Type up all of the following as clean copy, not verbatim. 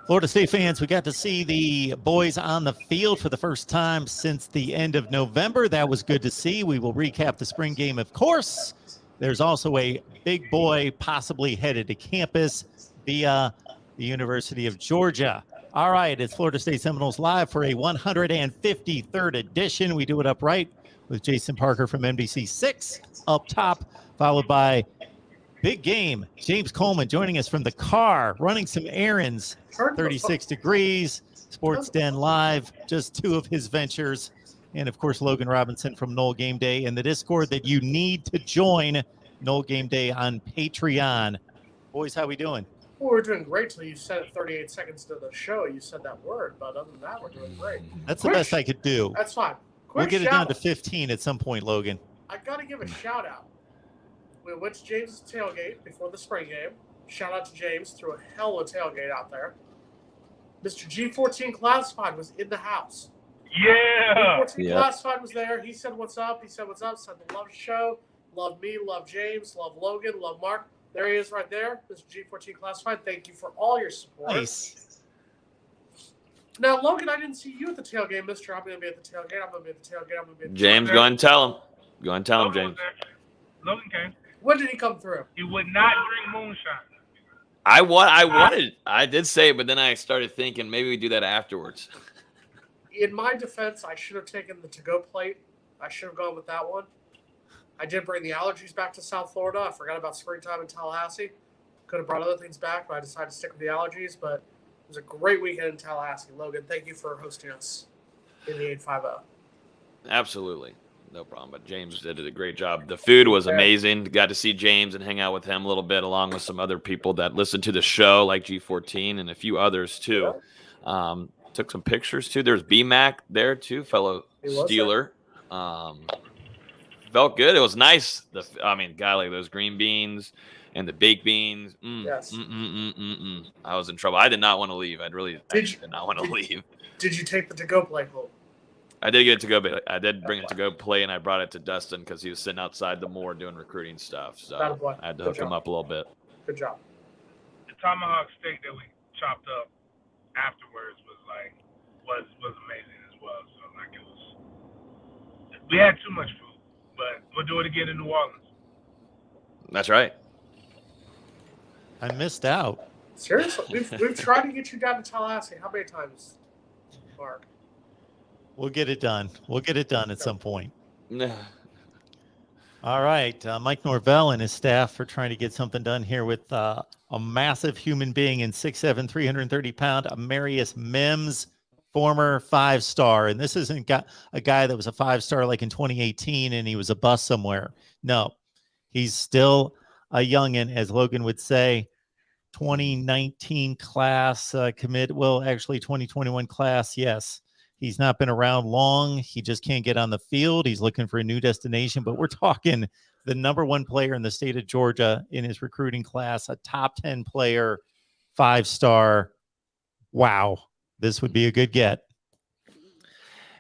Florida State fans, we got to see the boys on the field for the first time since the end of November. That was good to see. We will recap the spring game, of course. There's also a big boy possibly headed to campus via the University of Georgia. All right, it's Florida State Seminoles live for a 153rd edition. We do it upright with Jason Parker from NBC6 up top, followed by big game. James Coleman joining us from the car, running some errands, 36 degrees, Sports Den Live, just two of his ventures. And, of course, Logan Robinson from Noel Game Day and the Discord that you need to join, Noel Game Day on Patreon. Boys, how we doing? Well, we're doing great till you said it 38 seconds to the show. You said that word, but other than that, we're doing great. That's the best I could do. That's fine. We'll get it down to 15 at some point, Logan. I got to give a shout-out. We went to James' tailgate before the spring game. Shout out to James. Threw a hell of a tailgate out there. Mr. G14 Classified was in the house. Yeah. G14 Classified was there. He said, "What's up?" He said, "What's up?" Said, "Love the show. Love me. Love James. Love Logan. Love Mark." There he is right there. Mr. G14 Classified. Thank you for all your support. Nice. Now, Logan, I didn't see you at the tailgate, mister. I'm going to be at the tailgate. I'm going to be at the tailgate. I'm going to be at the James, go ahead and tell him. Go ahead and tell him, James. Logan came. When did he come through? He would not drink moonshine. I did say it, but then I started thinking maybe we do that afterwards. In my defense, I should have taken the to-go plate. I should have gone with that one. I did bring the allergies back to South Florida. I forgot about springtime in Tallahassee. Could have brought other things back, but I decided to stick with the allergies. But it was a great weekend in Tallahassee. Logan, thank you for hosting us in the 850. Absolutely. No problem. But James did a great job. The food was amazing. Got to see James and hang out with him a little bit, along with some other people that listened to the show, like G14 and a few others, too. Took some pictures, too. There's B-Mac there, too, fellow Steeler. Felt good. It was nice. Golly, those green beans and the baked beans. Yes. I was in trouble. I did not want to leave. I did not want to leave. Did you take the to-go plate home? I did get it to go, but I did bring it to go play, and I brought it to Dustin because he was sitting outside the moor doing recruiting stuff. So I had to hook him up a little bit. Good job. The tomahawk steak that we chopped up afterwards was amazing as well. So we had too much food, but we'll do it again in New Orleans. That's right. I missed out. Seriously, we've tried to get you down to Tallahassee. How many times, Mark? We'll get it done. We'll get it done at some point. All right. Mike Norvell and his staff are trying to get something done here with a massive human being in 6'7", 330-pound Amarius Mims, former 5-star. And this isn't a guy that was a 5-star like in 2018 and he was a bust somewhere. No, he's still a youngin', as Logan would say. 2019 class commit. Well, actually 2021 class, yes. He's not been around long. He just can't get on the field. He's looking for a new destination. But we're talking the #1 player in the state of Georgia in his recruiting class, a top 10 player, 5-star. Wow. This would be a good get.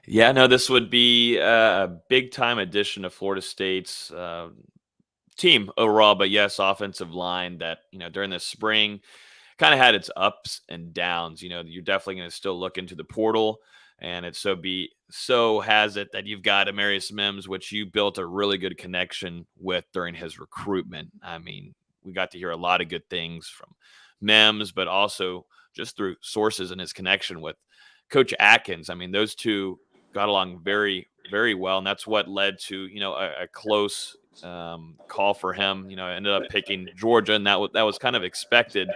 Yeah, no, this would be a big-time addition to Florida State's team overall. But, yes, offensive line that, during the spring kind of had its ups and downs. You're definitely going to still look into the portal. And it so has it that you've got Amarius Mims, which you built a really good connection with during his recruitment. I mean, we got to hear a lot of good things from Mims, but also just through sources and his connection with Coach Atkins. I mean, those two got along very, very well, and that's what led to a close call for him. Ended up picking Georgia, and that was kind of expected.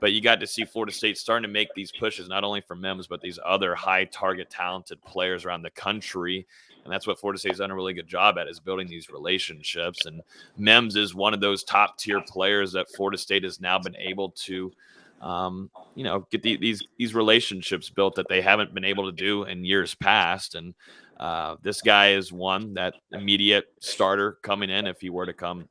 But you got to see Florida State starting to make these pushes, not only for Mims, but these other high-target, talented players around the country. And that's what Florida State's done a really good job at, is building these relationships. And Mims is one of those top-tier players that Florida State has now been able to, get these relationships built that they haven't been able to do in years past. And this guy is one that immediate starter coming in if he were to come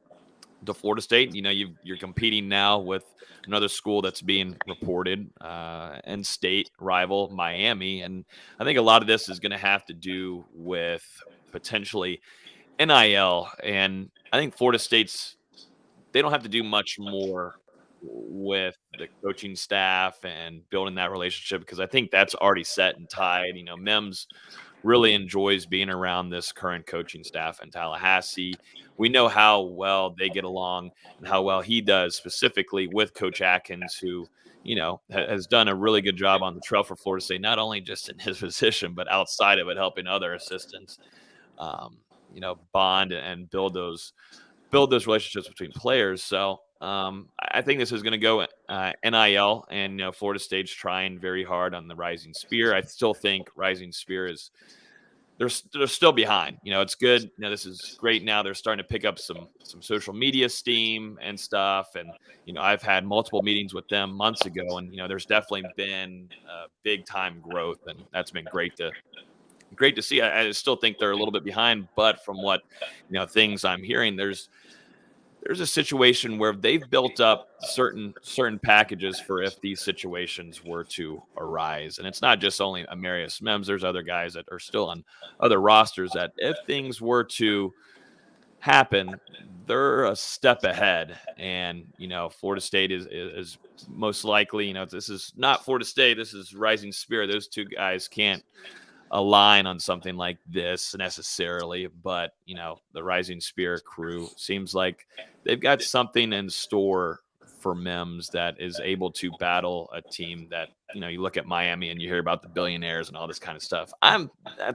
to Florida State. You're competing now with another school that's being reported, and state rival Miami. And I think a lot of this is going to have to do with potentially NIL. And I think Florida State's, they don't have to do much more with the coaching staff and building that relationship, because I think that's already set and tied. Mims really enjoys being around this current coaching staff in Tallahassee. We know how well they get along and how well he does specifically with Coach Atkins, who, has done a really good job on the trail for Florida State, not only just in his position, but outside of it, helping other assistants, bond and build those relationships between players. So I think this is going to go NIL, and Florida State's trying very hard on the Rising Spear. I still think Rising Spear is they're still behind. It's good. This is great. Now they're starting to pick up some social media steam and stuff. And I've had multiple meetings with them months ago, and there's definitely been big time growth, and that's been great to see. I still think they're a little bit behind, but from what things I'm hearing, there's a situation where they've built up certain packages for if these situations were to arise. And it's not just only Amarius Mims. There's other guys that are still on other rosters that if things were to happen, they're a step ahead. And, Florida State is most likely, this is not Florida State. This is Rising Spear. Those two guys can't align on something like this necessarily, but the Rising Spear crew seems like they've got something in store for Mims that is able to battle a team that you look at Miami and you hear about the billionaires and all this kind of stuff.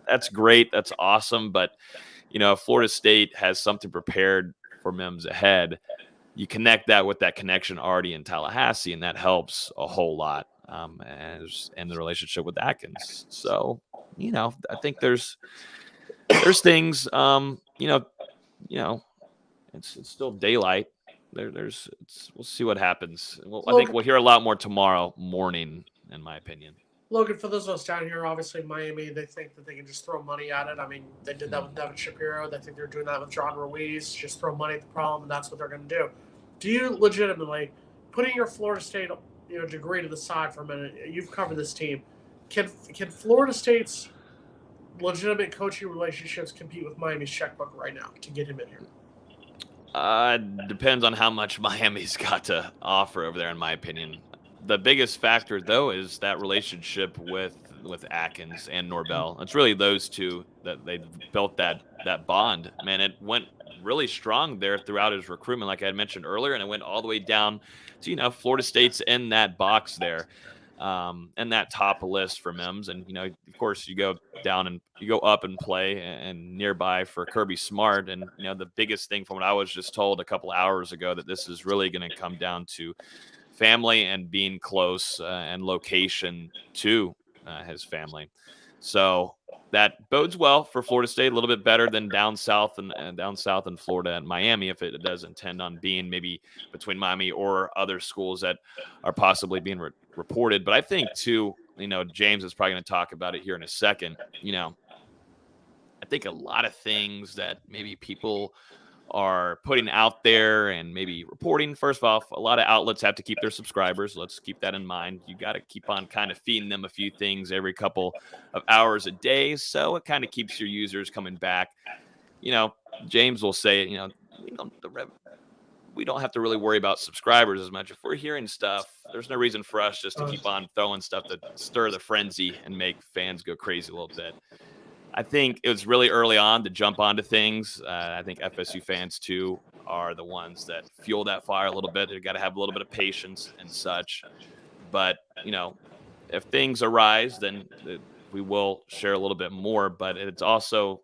That's great, that's awesome, but if Florida State has something prepared for Mims ahead, you connect that with that connection already in Tallahassee, and that helps a whole lot. And the relationship with Atkins. So, I think there's things, it's still daylight. We'll see what happens. I think we'll hear a lot more tomorrow morning, in my opinion. Logan, for those of us down here, obviously Miami, they think that they can just throw money at it. I mean, they did that with Devin Shapiro. They think they're doing that with John Ruiz. Just throw money at the problem, and that's what they're going to do. Do you legitimately, putting your Florida State degree to the side for a minute, you've covered this team, can Florida State's legitimate coaching relationships compete with Miami's checkbook right now to get him in here? Depends on how much Miami's got to offer over there, in my opinion. The biggest factor, though, is that relationship with Atkins and Norvell. It's really those two that they built that bond. Man, it went really strong there throughout his recruitment, like I had mentioned earlier, and it went all the way down to Florida State's in that box there, and that top list for Mims. And of course, you go down and you go up and play and nearby for Kirby Smart. And the biggest thing from what I was just told a couple hours ago, that this is really going to come down to family and being close and location to his family. So that bodes well for Florida State, a little bit better than down south in Florida and Miami, if it does intend on being maybe between Miami or other schools that are possibly being reported. But I think too, James is probably going to talk about it here in a second. I think a lot of things that maybe people are putting out there and maybe reporting. First off, a lot of outlets have to keep their subscribers. Let's keep that in mind. You got to keep on kind of feeding them a few things every couple of hours a day. So it kind of keeps your users coming back. James will say, we don't have to really worry about subscribers as much. If we're hearing stuff, there's no reason for us just to keep on throwing stuff to stir the frenzy and make fans go crazy a little bit. I think it was really early on to jump onto things. I think FSU fans, too, are the ones that fuel that fire a little bit. They've got to have a little bit of patience and such. But, if things arise, then we will share a little bit more. But it's also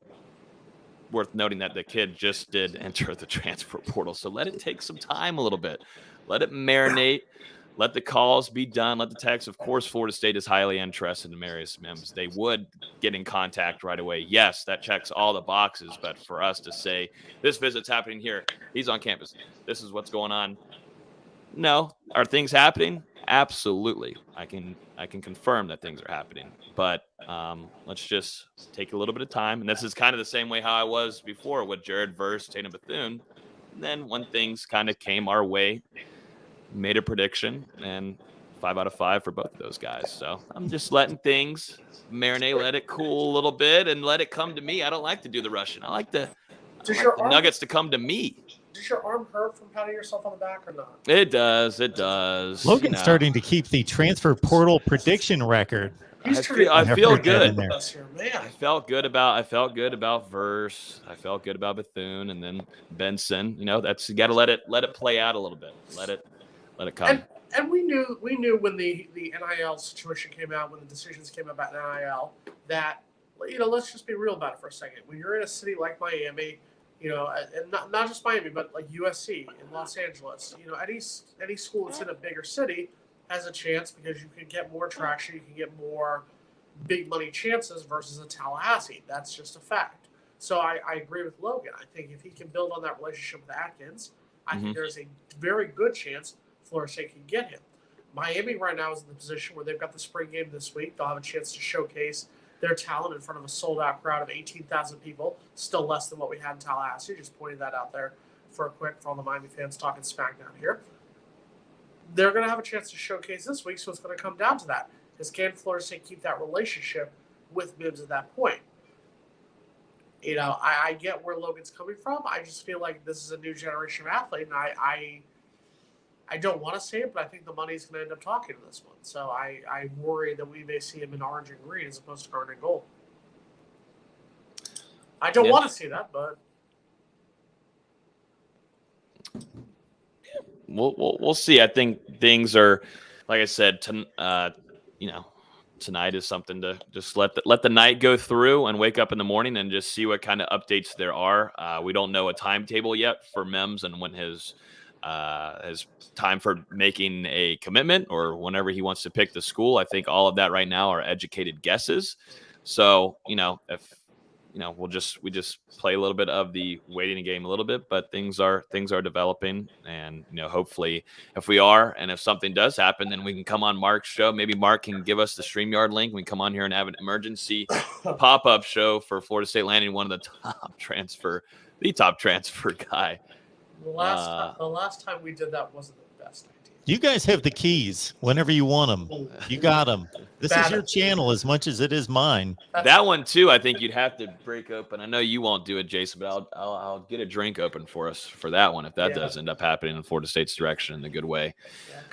worth noting that the kid just did enter the transfer portal. So let it take some time a little bit. Let it marinate. Let the calls be done. Let the texts. Of course, Florida State is highly interested in Amarius Mims. They would get in contact right away. Yes, that checks all the boxes. But for us to say, this visit's happening here, he's on campus, this is what's going on. No. Are things happening? Absolutely. I can confirm that things are happening. But let's just take a little bit of time. And this is kind of the same way how I was before with Jared Verse, Tatum Bethune. And then when things kind of came our way, made a prediction, and 5 out of 5 for both of those guys. So I'm just letting things marinate, let it cool a little bit, and let it come to me. I don't like to do the rushing. I like the Nuggets to come to me. Did your arm hurt from patting yourself on the back or not? It does. It does. Logan's starting to keep the transfer portal prediction record. He's I feel good. with us here, man. I felt good about Verse. I felt good about Bethune, and then Benson. You know, that's you got to let it play out a little bit. Let it come. And we knew when the NIL situation came out, when the decisions came about NIL, that, you know, let's just be real about it for a second. When you're in a city like Miami, you know, and not just Miami, but like USC in Los Angeles, you know, any school that's in a bigger city has a chance because you can get more traction, you can get more big money chances versus a Tallahassee. That's just a fact. So I agree with Logan. I think if he can build on that relationship with Atkins, I think there's a very good chance Florida State can get him. Miami right now is in the position where they've got the spring game this week. They'll have a chance to showcase their talent in front of a sold-out crowd of 18,000 people, still less than what we had in Tallahassee. Just pointing that out there for all the Miami fans talking smack down here. They're going to have a chance to showcase this week, so it's going to come down to that. Is can Florida State keep that relationship with Mims at that point? You know, I get where Logan's coming from. I just feel like this is a new generation of athlete, and I don't want to say it, but I think the money's going to end up talking to this one. So I worry that we may see him in orange and green as opposed to garnet and gold. I don't want to see that, but we'll see. I think things are, like I said, you know, tonight is something to just let the night go through and wake up in the morning and just see what kind of updates there are. We don't know a timetable yet for Mims and when his time for making a commitment or whenever he wants to pick the school. I think all of that right now are educated guesses. So, you know, if you know, we just play a little bit of the waiting game a little bit, but things are developing, and you know, hopefully, if we are, and if something does happen, then we can come on Mark's show. Maybe Mark can give us the StreamYard link. We can come on here and have an emergency pop-up show for Florida State landing one of the top transfer guy. The last time we did that wasn't the best idea. You guys have the keys whenever you want them. You got them. This is your channel as much as it is mine. That one too, I think you'd have to break open. I know you won't do it, Jason, but I'll get a drink open for us for that one if that does end up happening in Florida State's direction in the good way.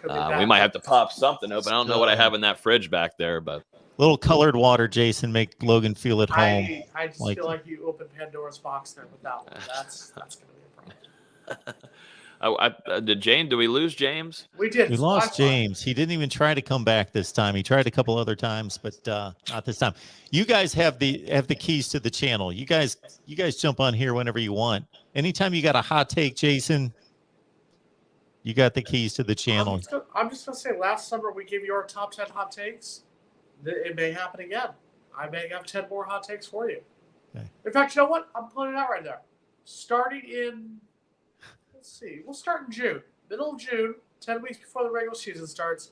We might have to pop something open. I don't know what I have in that fridge back there, but little colored water, Jason, make Logan feel at home. I just feel like you opened Pandora's box there with that one. That's going to be a problem. Did we lose James? We did. We lost James. He didn't even try to come back this time. He tried a couple other times, but not this time. You guys have the keys to the channel. You guys jump on here whenever you want. Anytime you got a hot take, Jason, you got the keys to the channel. I'm just gonna say, last summer we gave you our top 10 hot takes. It may happen again. I may have 10 more hot takes for you. Okay. In fact, you know what? I'm putting it out right there. Starting in, let's see, we'll start in June, middle of June, 10 weeks before the regular season starts.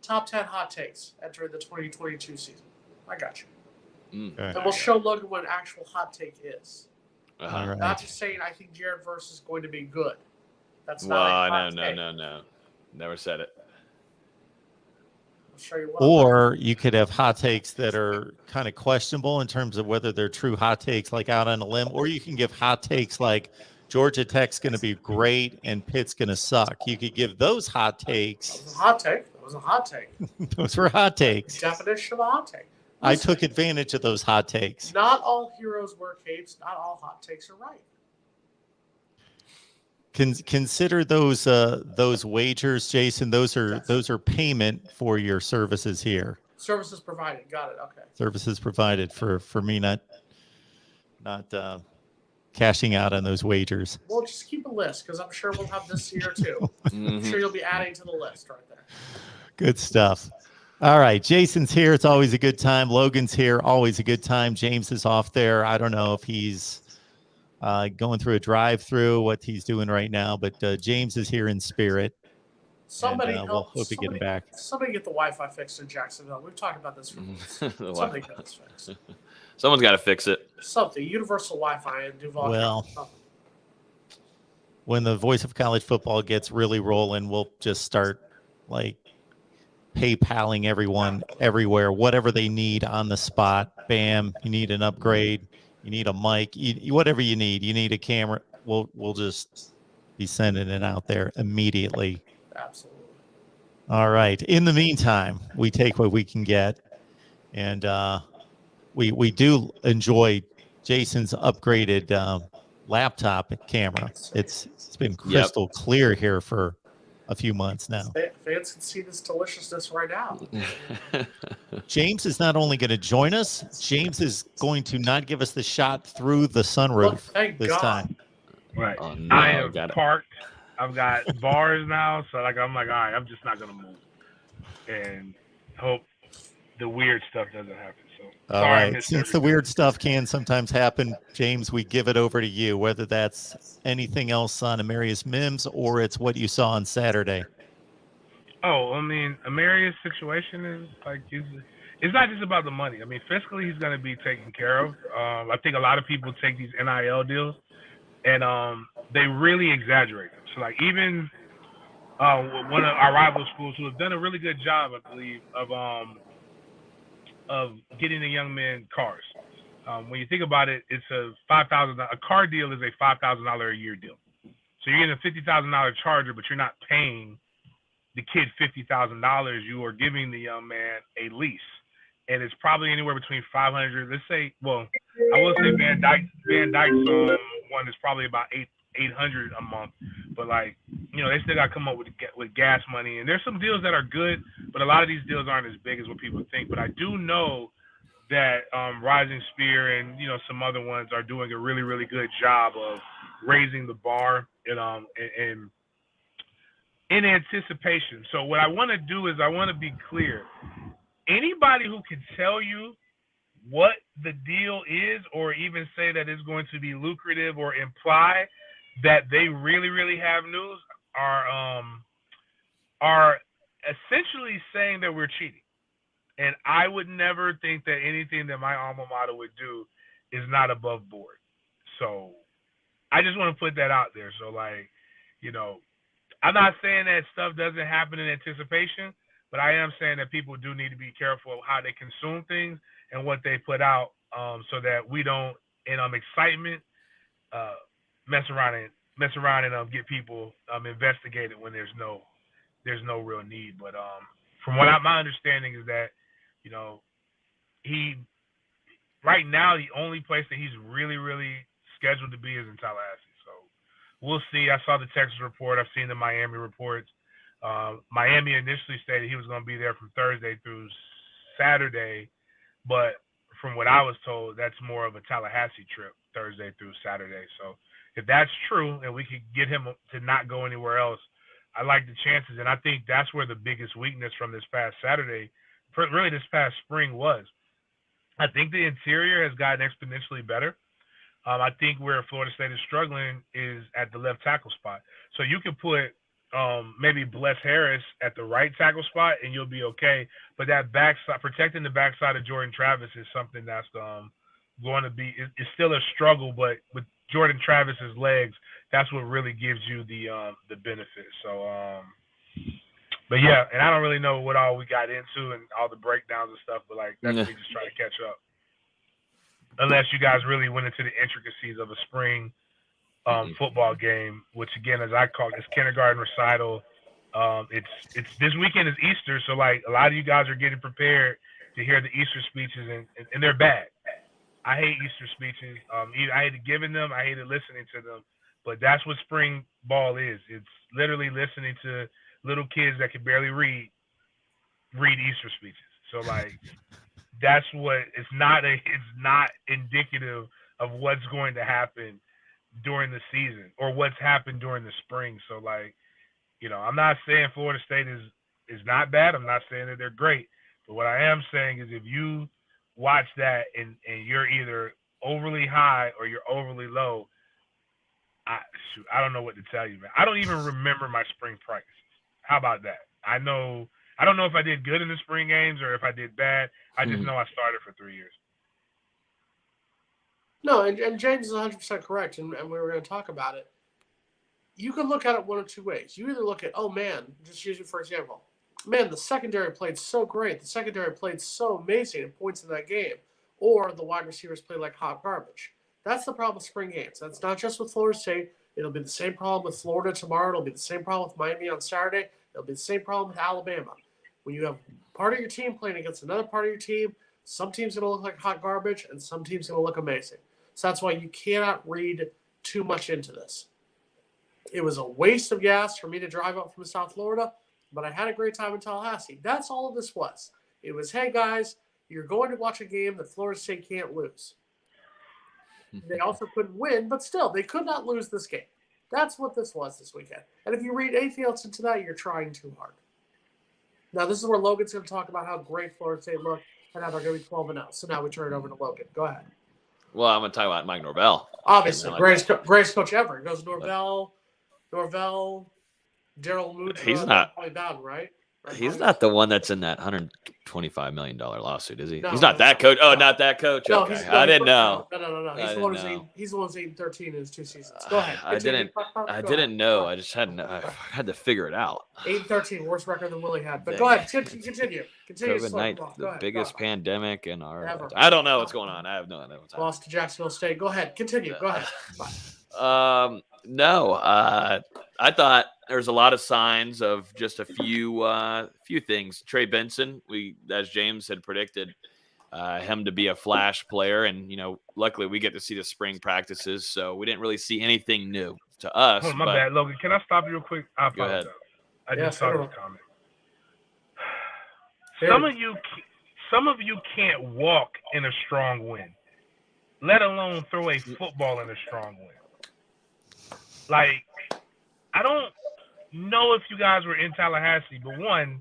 Top 10 hot takes entering the 2022 season. I got you. Okay. And we'll show Logan what an actual hot take is. All right. Not just saying I think Jared Verse is going to be good. That's not a hot take. No. Never said it. I'll show you what. Or you could have hot takes that are kind of questionable in terms of whether they're true hot takes, like out on a limb, or you can give hot takes like Georgia Tech's going to be great and Pitt's going to suck. You could give those hot takes. That was a hot take. That was a hot take. Those were hot takes. Definition of a hot take. Listen, I took advantage of those hot takes. Not all heroes wear capes. Not all hot takes are right. Consider those wagers, Jason. Those are payment for your services here. Services provided. Got it. Okay. Services provided for me not cashing out on those wagers. Well, just keep a list because I'm sure we'll have this year too. I'm sure you'll be adding to the list right there. Good stuff. All right, Jason's here. It's always a good time. Logan's here. Always a good time. James is off there. I don't know if he's going through a drive-through, what he's doing right now, but James is here in spirit. Somebody we'll hope to get him back. Somebody get the Wi-Fi fixed in Jacksonville. We've talked about this for months. Somebody get this fixed. Someone's got to fix it. Something. Universal Wi-Fi in Duval. Well, when the voice of college football gets really rolling, we'll just start like PayPaling everyone everywhere, whatever they need on the spot. Bam, you need an upgrade, you need a mic, whatever you need a camera. We'll just be sending it out there immediately. Absolutely. All right. In the meantime, we take what we can get, and we do enjoy Jason's upgraded laptop camera. It's been crystal clear here for a few months now. Fans can see this deliciousness right now. James is not only going to join us, James is going to not give us the shot through the sunroof this time. Right. Oh, no, I am parked. I've got bars now, so I'm like, all right, I'm just not gonna move, and hope the weird stuff doesn't happen. So All right. Since the weird stuff can sometimes happen, James, we give it over to you, whether that's anything else on Amarius Mims or it's what you saw on Saturday. Oh, I mean, Amarius' situation is like, it's not just about the money. I mean, fiscally, he's going to be taken care of. I think a lot of people take these NIL deals and they really exaggerate them. So, like, even one of our rival schools who have done a really good job, I believe, of getting the young men cars. When you think about it, it's a car deal is a $5,000 a year deal. So you're getting a $50,000 Charger, but you're not paying the kid $50,000. You are giving the young man a lease, and it's probably anywhere between 500. Let's say, well, I will say Van Dyke's one is probably about 800 a month, but like, you know, they still got to come up with gas money, and there's some deals that are good, but a lot of these deals aren't as big as what people think. But I do know that Rising Spear and, you know, some other ones are doing a really, really good job of raising the bar and in anticipation. So what I want to do is I want to be clear. Anybody who can tell you what the deal is, or even say that it's going to be lucrative, or imply that they really, really have news, are essentially saying that we're cheating. And I would never think that anything that my alma mater would do is not above board. So I just want to put that out there. So, like, you know, I'm not saying that stuff doesn't happen in anticipation, but I am saying that people do need to be careful of how they consume things and what they put out, so that we don't, in excitement, mess around and get people investigated when there's no real need. But from what my understanding is that, you know, right now the only place that he's really, really scheduled to be is in Tallahassee. So we'll see. I saw the Texas report. I've seen the Miami reports. Miami initially stated he was going to be there from Thursday through Saturday, but from what I was told, that's more of a Tallahassee trip, Thursday through Saturday. So if that's true and we could get him to not go anywhere else, I like the chances. And I think that's where the biggest weakness from this past Saturday, really this past spring, was. I think the interior has gotten exponentially better. I think where Florida State is struggling is at the left tackle spot. So you can put maybe Bless Harris at the right tackle spot and you'll be okay. But that backside, protecting the backside of Jordan Travis is something that's going to be, it's still a struggle, but with Jordan Travis's legs, that's what really gives you the benefit. So, but yeah, and I don't really know what all we got into and all the breakdowns and stuff, but like, that's me just trying to catch up. Unless you guys really went into the intricacies of a spring football game, which again, as I call it, is kindergarten recital. It's this weekend is Easter, so like a lot of you guys are getting prepared to hear the Easter speeches, and they're bad. I hate Easter speeches. I hated giving them. I hated listening to them. But that's what spring ball is. It's literally listening to little kids that can barely read Easter speeches. So like, that's what it's not indicative of what's going to happen during the season or what's happened during the spring. So like, you know, I'm not saying Florida State is not bad. I'm not saying that they're great. But what I am saying is if you watch that and you're either overly high or you're overly low, I don't know what to tell you, man. I don't even remember my spring practices. How about that? I don't know if I did good in the spring games or if I did bad. I just know I started for 3 years. No, and James is 100% correct, and we were going to talk about it. You can look at it one of two ways. You either look at, oh, man, just use it for example. Man, the secondary played so great. The secondary played so amazing in points in that game. Or the wide receivers played like hot garbage. That's the problem with spring games. That's not just with Florida State. It'll be the same problem with Florida tomorrow. It'll be the same problem with Miami on Saturday. It'll be the same problem with Alabama. When you have part of your team playing against another part of your team, some teams are going to look like hot garbage and some teams are going to look amazing. So that's why you cannot read too much into this. It was a waste of gas for me to drive up from South Florida, but I had a great time in Tallahassee. That's all this was. It was, hey, guys, you're going to watch a game that Florida State can't lose. They also couldn't win, but still, they could not lose this game. That's what this was this weekend. And if you read anything else into that, you're trying too hard. Now, this is where Logan's going to talk about how great Florida State looked and how they're going to be 12-0. So now we turn it over to Logan. Go ahead. Well, I'm going to talk about Mike Norvell. Obviously, greatest coach ever. It goes Norvell, Daryl Mood. He's not. Bowden, right? He's not the one that's in that $125 million lawsuit, is he? No, he's not that coach. Oh, not that coach. No, okay. I didn't know. No. He's the one who's 8-13 in his 2 seasons. Go ahead. I didn't know. I just hadn't. I had to figure it out. 8-13, worse record than Willie had. But go ahead, continue. COVID-19, the biggest pandemic in our. Ever. I don't know what's going on. I have no idea what's happening. Lost to Jacksonville State. Go ahead, continue. Go ahead. No. I thought there's a lot of signs of just a few things. Trey Benson, as James had predicted, him to be a flash player, and luckily we get to see the spring practices, so we didn't really see anything new to us. Oh, my bad, Logan. Can I stop you real quick? I apologize. Go ahead. I just saw this comment. Some of you can't walk in a strong wind, let alone throw a football in a strong wind. Like, I don't know if you guys were in Tallahassee, but one,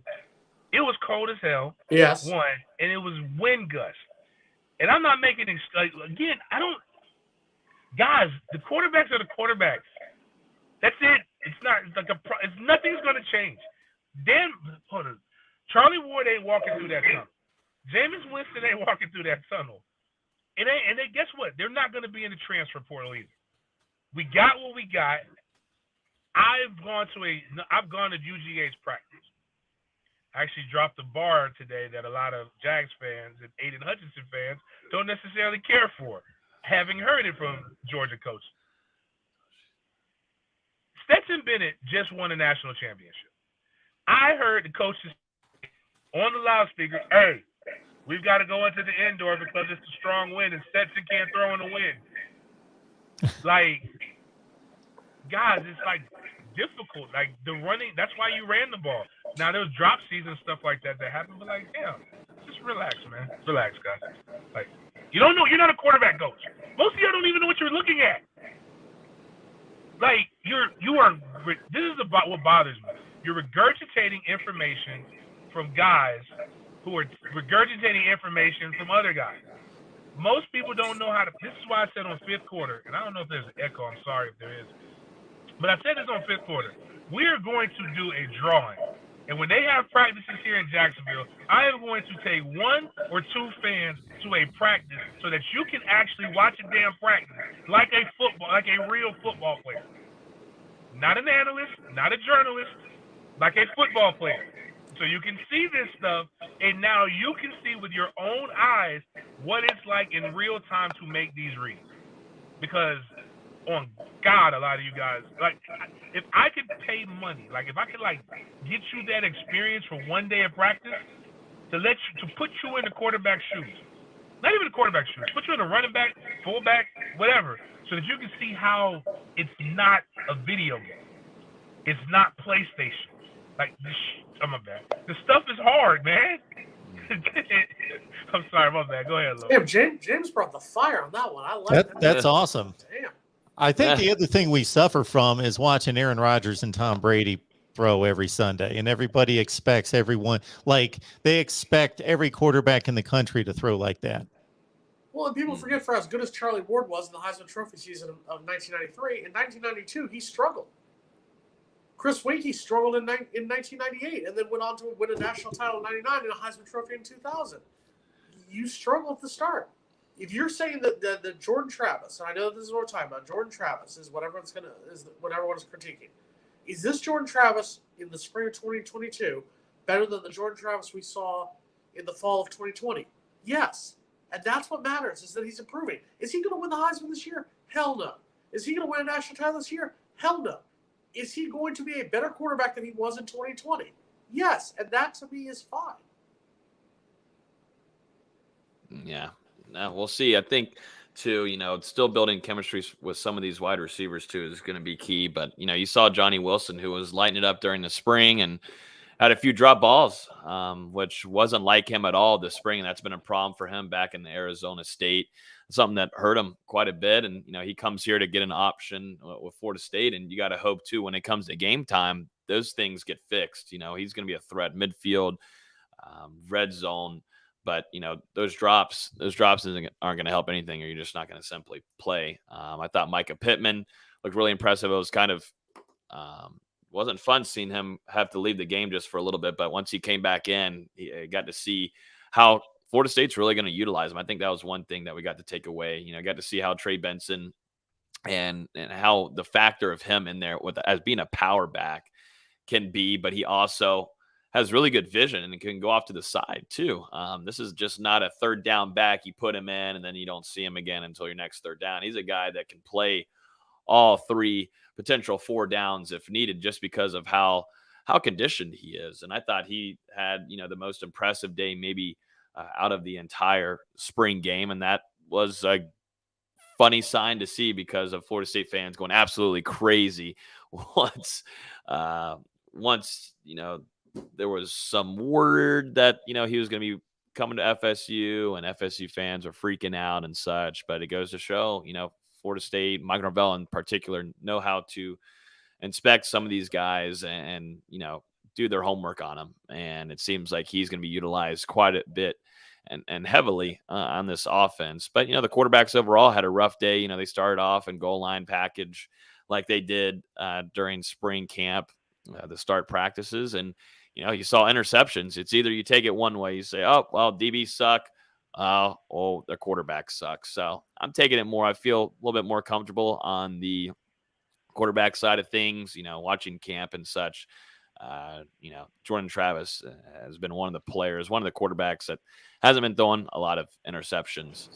it was cold as hell. Yes. One, and it was wind gusts. And I'm not making it again. Guys, the quarterbacks are the quarterbacks. That's it. It's not like nothing's gonna change. Charlie Ward ain't walking through that tunnel. Jameis Winston ain't walking through that tunnel. And they guess what? They're not gonna be in the transfer portal either. We got what we got. I've gone to UGA's practice. I actually dropped a bar today that a lot of Jags fans and Aiden Hutchinson fans don't necessarily care for, having heard it from Georgia coaches. Stetson Bennett just won a national championship. I heard the coaches on the loudspeaker, hey, we've got to go into the indoor because it's a strong wind and Stetson can't throw in the wind. Like, guys, it's like difficult. Like the running, that's why you ran the ball. Now there's drop season and stuff like that happen, but like, damn, just relax, man. Relax, guys. Like, you don't know, you're not a quarterback coach. Most of y'all don't even know what you're looking at. Like, this is about what bothers me. You're regurgitating information from guys who are regurgitating information from other guys. Most people don't know how to. This is why I said on fifth quarter, and I don't know if there's an echo. I'm sorry if there is. But I said this on fifth quarter. We are going to do a drawing. And when they have practices here in Jacksonville, I am going to take 1 or 2 fans to a practice so that you can actually watch a damn practice like a real football player. Not an analyst, not a journalist, like a football player. So you can see this stuff, and now you can see with your own eyes what it's like in real time to make these reads. Because, on God, a lot of you guys, like, if I could pay money, like, if I could, like, get you that experience for one day of practice, to put you in the quarterback shoes, not even the quarterback shoes, put you in a running back, fullback, whatever, so that you can see how it's not a video game. It's not PlayStation. Like, oh, my bad. The stuff is hard, man. I'm sorry, my bad. Go ahead, Lo. Damn, James brought the fire on that one. I like that. That's awesome. Damn. I think the other thing we suffer from is watching Aaron Rodgers and Tom Brady throw every Sunday, and everybody expects they expect every quarterback in the country to throw like that. Well, and people forget, for as good as Charlie Ward was in the Heisman Trophy season of 1993, in 1992 he struggled. Chris Winkie struggled in 1998 and then went on to win a national title in 99 and a Heisman Trophy in 2000. You struggle at the start. If you're saying that the Jordan Travis, and I know this is what we're talking about, Jordan Travis is what everyone's critiquing. Is this Jordan Travis in the spring of 2022 better than the Jordan Travis we saw in the fall of 2020? Yes. And that's what matters, is that he's improving. Is he going to win the Heisman this year? Hell no. Is he going to win a national title this year? Hell no. Is he going to be a better quarterback than he was in 2020? Yes, and that to me is fine. Yeah, no, we'll see. I think too, still building chemistry with some of these wide receivers too is going to be key. But you saw Johnny Wilson, who was lighting it up during the spring and had a few drop balls, which wasn't like him at all this spring. And that's been a problem for him back in Arizona State, something that hurt him quite a bit. And, he comes here to get an option with Florida State. And you got to hope, too, when it comes to game time, those things get fixed. He's going to be a threat midfield, red zone. But, those drops aren't going to help anything, or you're just not going to simply play. I thought Micah Pittman looked really impressive. It was kind of wasn't fun seeing him have to leave the game just for a little bit, but once he came back in, he got to see how Florida State's really going to utilize him. I think that was one thing that we got to take away. Got to see how Trey Benson and how the factor of him in there as being a power back can be, but he also has really good vision and can go off to the side too. This is just not a third down back. You put him in and then you don't see him again until your next third down. He's a guy that can play all three, potential 4 downs if needed, just because of how conditioned he is. And I thought he had, the most impressive day maybe out of the entire spring game. And that was a funny sign to see because of Florida State fans going absolutely crazy once, there was some word that, he was going to be coming to FSU, and FSU fans are freaking out and such. But it goes to show, Florida State, Mike Norvell in particular, know how to inspect some of these guys and do their homework on them. And it seems like he's going to be utilized quite a bit and heavily on this offense. But, the quarterbacks overall had a rough day. They started off in goal line package like they did during spring camp, the start practices. And, you saw interceptions. It's either you take it one way, you say, oh, well, DBs suck. The quarterback sucks. So I'm taking it more. I feel a little bit more comfortable on the quarterback side of things, watching camp and such. Jordan Travis has been one of the quarterbacks that hasn't been throwing a lot of interceptions.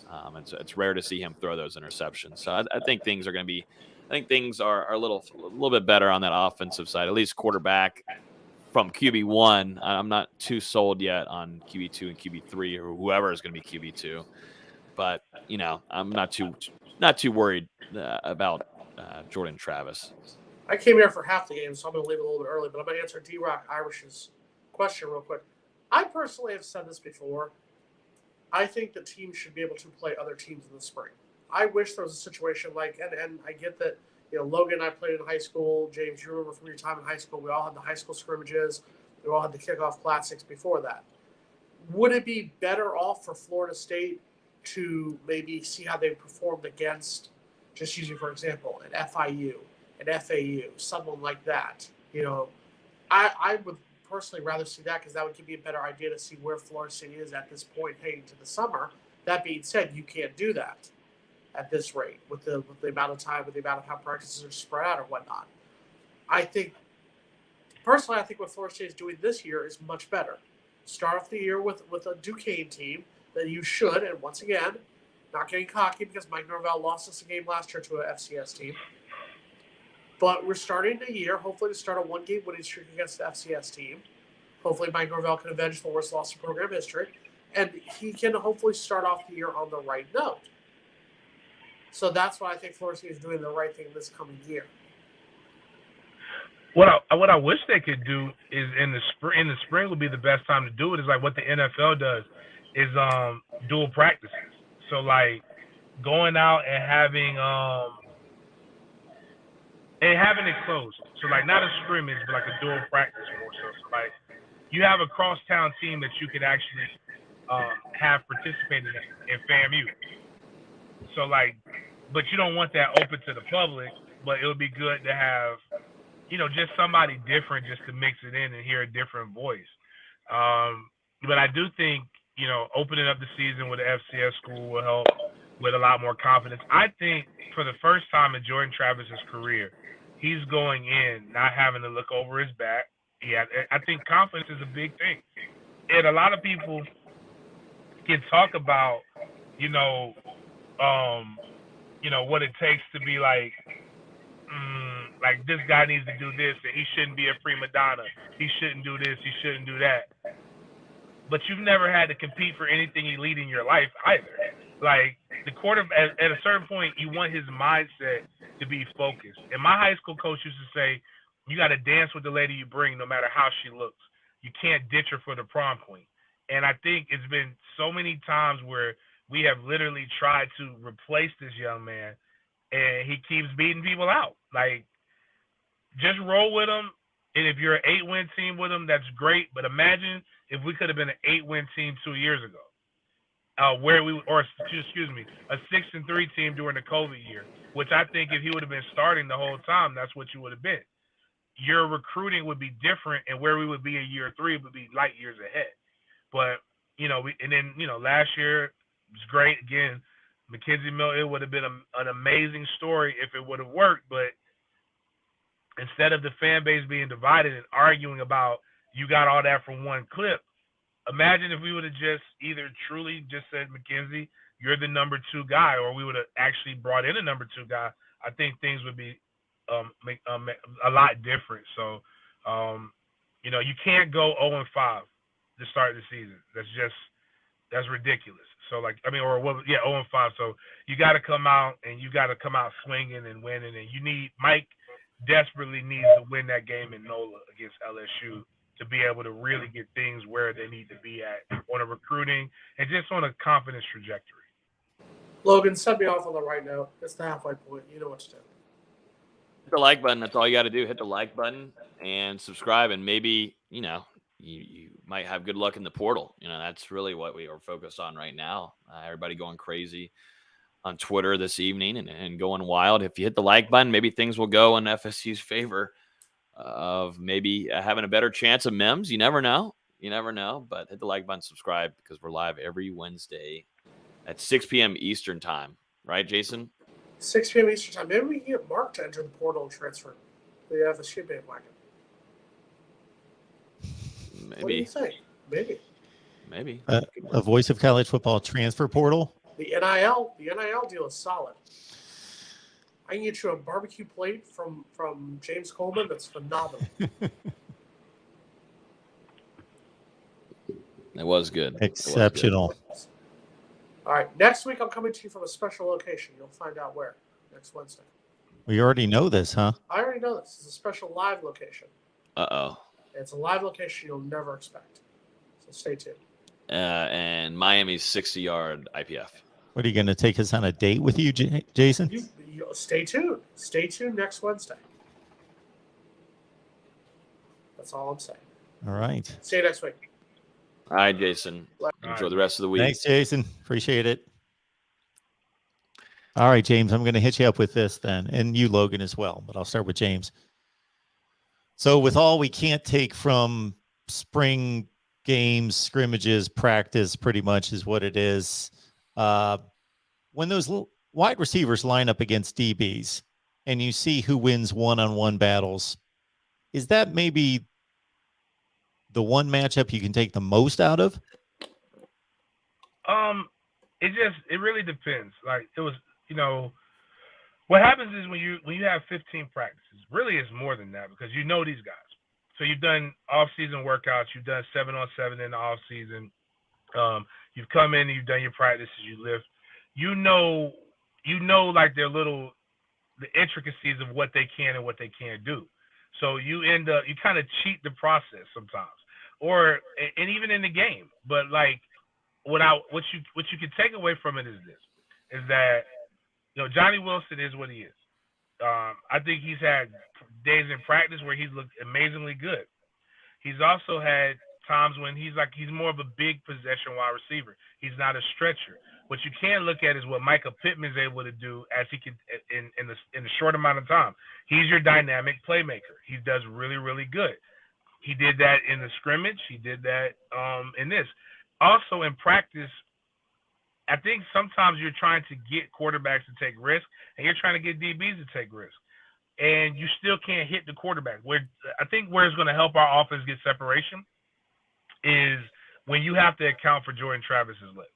It's rare to see him throw those interceptions. So I think things are going to be, a little bit better on that offensive side, at least quarterback. From QB1, I'm not too sold yet on QB2 and QB3 or whoever is going to be QB2, but I'm not too worried about Jordan Travis. I came here for half the game, so I'm going to leave a little bit early, but I'm going to answer D-Rock Irish's question real quick. I personally have said this before. I think the team should be able to play other teams in the spring. I wish there was a situation like, and I get that, Logan and I played in high school. James, you remember from your time in high school, we all had the high school scrimmages. We all had the kickoff classics before that. Would it be better off for Florida State to maybe see how they performed against, just using for example, an FIU, an FAU, someone like that? I would personally rather see that because that would give me a better idea to see where Florida State is at this point heading to the summer. That being said, you can't do that at this rate with the amount of time, with the amount of how practices are spread out or whatnot. I think what Florida State is doing this year is much better. Start off the year with a Duquesne team that you should, and once again, not getting cocky because Mike Norvell lost us a game last year to an FCS team. But we're starting the year, hopefully, to start a one-game winning streak against the FCS team. Hopefully, Mike Norvell can avenge the worst loss in program history. And he can hopefully start off the year on the right note. So that's why I think Florida State is doing the right thing this coming year. What I wish they could do is in the spring would be the best time to do it. Is like what the NFL does is dual practices. So like going out and having it closed. So like not a scrimmage, but like a dual practice more so. So like you have a crosstown team that you could actually have participated in FAMU. So like, but you don't want that open to the public. But it would be good to have, just somebody different just to mix it in and hear a different voice. But I do think, opening up the season with the FCS school will help with a lot more confidence. I think for the first time in Jordan Travis's career, he's going in not having to look over his back. Yeah, I think confidence is a big thing. And a lot of people can talk about, what it takes to be like like this guy needs to do this, and he shouldn't be a prima donna. He shouldn't do this. He shouldn't do that. But you've never had to compete for anything elite in your life either. Like the quarterback, at a certain point, you want his mindset to be focused. And my high school coach used to say, you got to dance with the lady you bring no matter how she looks. You can't ditch her for the prom queen. And I think it's been so many times where we have literally tried to replace this young man, and he keeps beating people out. Like, just roll with him. And if you're an 8-win team with him, that's great. But imagine if we could have been an 8-win team 2 years ago, a 6-3 team during the COVID year, which I think if he would have been starting the whole time, that's what you would have been. Your recruiting would be different, and where we would be in year 3 would be light years ahead. But, last year it was great. Again, McKenzie Mill, it would have been an amazing story if it would have worked. But instead of the fan base being divided and arguing about you got all that from one clip, imagine if we would have just either truly just said, McKenzie, you're the number 2 guy, or we would have actually brought in a number 2 guy. I think things would be a lot different. So, you can't go 0-5 to start the season. That's ridiculous. So 0-5. So you got to come out swinging and winning. And Mike desperately needs to win that game in NOLA against LSU to be able to really get things where they need to be at on a recruiting and just on a confidence trajectory. Logan, send me off on the right note. It's the halfway point. You know what to do. Hit the like button. That's all you got to do. Hit the like button and subscribe, and maybe you might have good luck in the portal. That's really what we are focused on right now. Everybody going crazy on Twitter this evening and going wild. If you hit the like button, maybe things will go in FSU's favor of maybe having a better chance of MEMS. You never know. But hit the like button, subscribe, because we're live every Wednesday at 6 p.m. Eastern time. Right, Jason? 6 p.m. Eastern time. Maybe we can get Mark to enter the portal and transfer the FSU bandwagon. Maybe. What do you think? Maybe. A voice of college football transfer portal. The NIL deal is solid. I can get you a barbecue plate from James Coleman that's phenomenal. It was good. Exceptional. All right. Next week, I'm coming to you from a special location. You'll find out where next Wednesday. We already know this, huh? I already know this. It's a special live location. Uh-oh. It's a live location you'll never expect. So stay tuned. And Miami's 60-yard IPF. What, are you going to take us on a date with you, Jason? You stay tuned. Stay tuned next Wednesday. That's all I'm saying. All right. See you next week. All right, Jason. Enjoy the rest of the week. Thanks, Jason. Appreciate it. All right, James, I'm going to hit you up with this then, and you, Logan, as well, but I'll start with James. So with all we can't take from spring games, scrimmages, practice pretty much is what it is. When those wide receivers line up against DBs and you see who wins one-on-one battles, is that maybe the one matchup you can take the most out of? It really depends. Like, it was, what happens is when you have 15 practices, really it's more than that, because you know these guys. So you've done off-season workouts, you've done 7-on-7 in the off-season. You've come in and you've done your practices, you lift. You know like the intricacies of what they can and what they can't do. So you kind of cheat the process sometimes, and even in the game. But like, what you can take away from it is that Johnny Wilson is what he is. I think he's had days in practice where he's looked amazingly good. He's also had times when he's more of a big possession wide receiver. He's not a stretcher. What you can look at is what Micah Pittman's able to do as he can in the short amount of time. He's your dynamic playmaker. He does really, really good. He did that in the scrimmage. He did that in this. Also in practice, I think sometimes you're trying to get quarterbacks to take risks, and you're trying to get DBs to take risks, and you still can't hit the quarterback. I think where it's going to help our offense get separation is when you have to account for Jordan Travis's legs.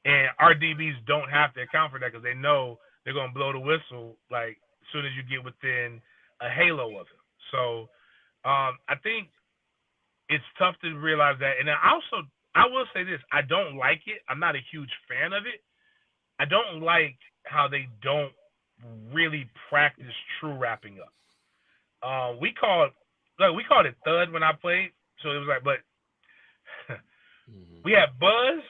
And our DBs don't have to account for that because they know they're going to blow the whistle like as soon as you get within a halo of him. So I think it's tough to realize that. And I will say this: I don't like it. I'm not a huge fan of it. I don't like how they don't really practice true wrapping up. We called it thud when I played, so it was like, but we had Buzz.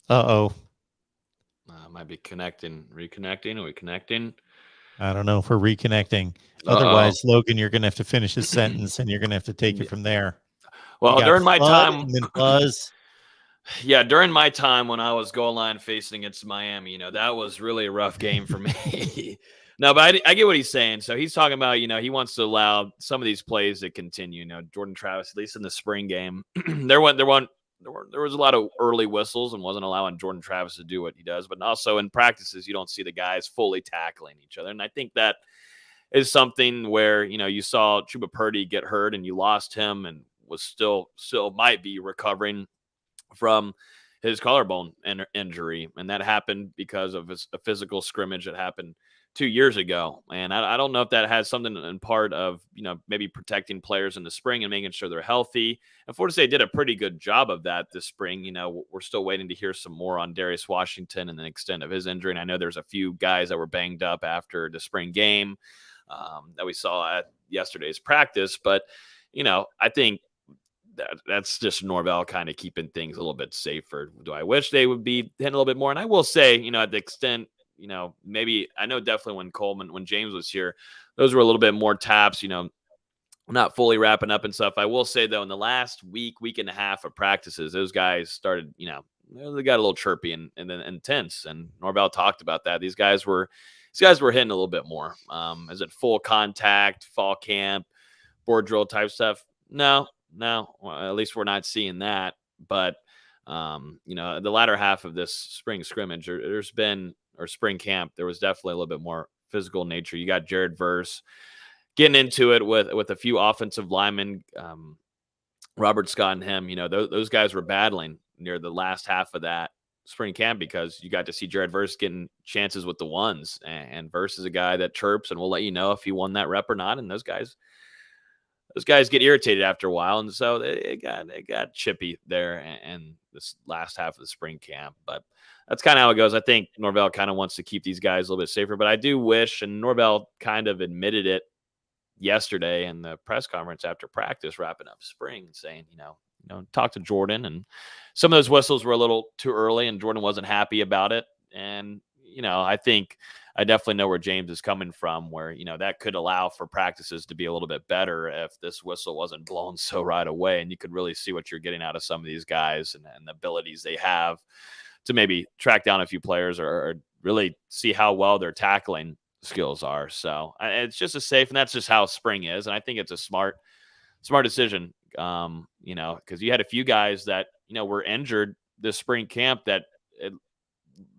Uh-oh. Might be reconnecting. Are we connecting? I don't know if we're reconnecting. Uh-oh. Otherwise, Logan, you're going to have to finish his sentence, and you're going to have to take it from there. Well, during my time, and then Buzz. Yeah, during my time when I was goal line facing against Miami, that was really a rough game for me. No, but I get what he's saying. So he's talking about, he wants to allow some of these plays to continue. Jordan Travis, at least in the spring game, there was a lot of early whistles and wasn't allowing Jordan Travis to do what he does. But also in practices, you don't see the guys fully tackling each other. And I think that is something where, you saw Chuba Purdy get hurt and you lost him and was still might be recovering from his collarbone injury. And that happened because of a physical scrimmage that happened 2 years ago. And I don't know if that has something in part of, maybe protecting players in the spring and making sure they're healthy. And Florida State did a pretty good job of that this spring. We're still waiting to hear some more on Darius Washington and the extent of his injury. And I know there's a few guys that were banged up after the spring game that we saw at yesterday's practice. But, I think that's just Norvell kind of keeping things a little bit safer. Do I wish they would be hitting a little bit more? And I will say, at the extent, maybe I know definitely when James was here, those were a little bit more taps, not fully wrapping up and stuff. I will say though, in the last week and a half of practices, those guys started, they got a little chirpy and then intense. And Norvell talked about that. These guys were hitting a little bit more. Is it full contact, fall camp, board drill type stuff? No, well, at least we're not seeing that. But, the latter half of this spring scrimmage, or spring camp, there was definitely a little bit more physical nature. You got Jared Verse getting into it with a few offensive linemen, Robert Scott and him. Those guys were battling near the last half of that spring camp because you got to see Jared Verse getting chances with the ones. And Verse is a guy that chirps and will let you know if he won that rep or not. And those guys get irritated after a while. And so it got chippy there and this last half of the spring camp. But that's kind of how it goes. I think Norvell kind of wants to keep these guys a little bit safer. But I do wish, and Norvell kind of admitted it yesterday in the press conference after practice, wrapping up spring, saying, talk to Jordan. And some of those whistles were a little too early, and Jordan wasn't happy about it. And, I think I definitely know where James is coming from, where, that could allow for practices to be a little bit better if this whistle wasn't blown so right away. And you could really see what you're getting out of some of these guys and the abilities they have to maybe track down a few players or really see how well their tackling skills are. So it's just a safe, and that's just how spring is. And I think it's a smart decision, because you had a few guys that, were injured this spring camp that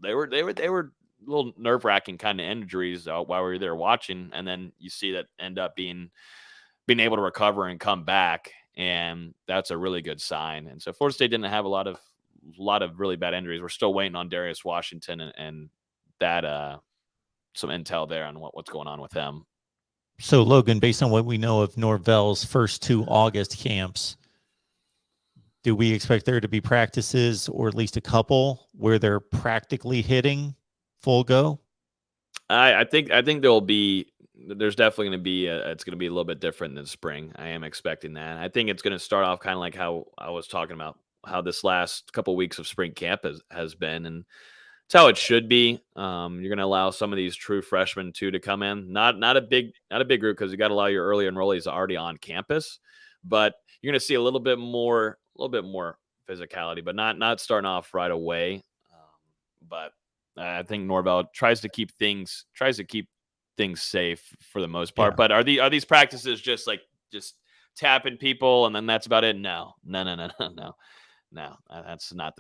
they were a little nerve-wracking kind of injuries while we were there watching. And then you see that end up being able to recover and come back. And that's a really good sign. And so Florida State didn't have a lot of really bad injuries. We're still waiting on Darius Washington and that some intel there on what's going on with him. So Logan, based on what we know of Norvell's first 2 August camps, do we expect there to be practices, or at least a couple, where they're practically hitting full go? I think there's definitely going to be it's going to be a little bit different than spring. I am expecting that. I think it's going to start off kind of like how I was talking about how this last couple of weeks of spring camp has been, and it's how it should be. You're going to allow some of these true freshmen too to come in. Not a big group, because you got to allow your early enrollees already on campus, but you're going to see a little bit more physicality, but not starting off right away. But I think Norvell tries to keep things safe for the most part. Yeah. But are these practices just tapping people and then that's about it? No. That's not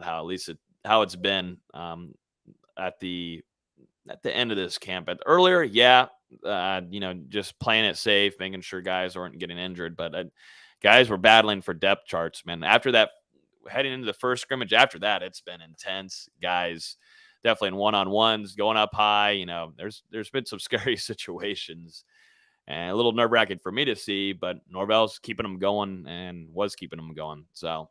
how, at least how it's been at the end of this camp. But earlier, just playing it safe, making sure guys aren't getting injured. But guys were battling for depth charts, man. After that, heading into the first scrimmage, after that, it's been intense. Guys, definitely in one-on-ones, going up high. You know, there's been some scary situations and a little nerve-wracking for me to see, but Norvell's keeping them going and was keeping them going. So,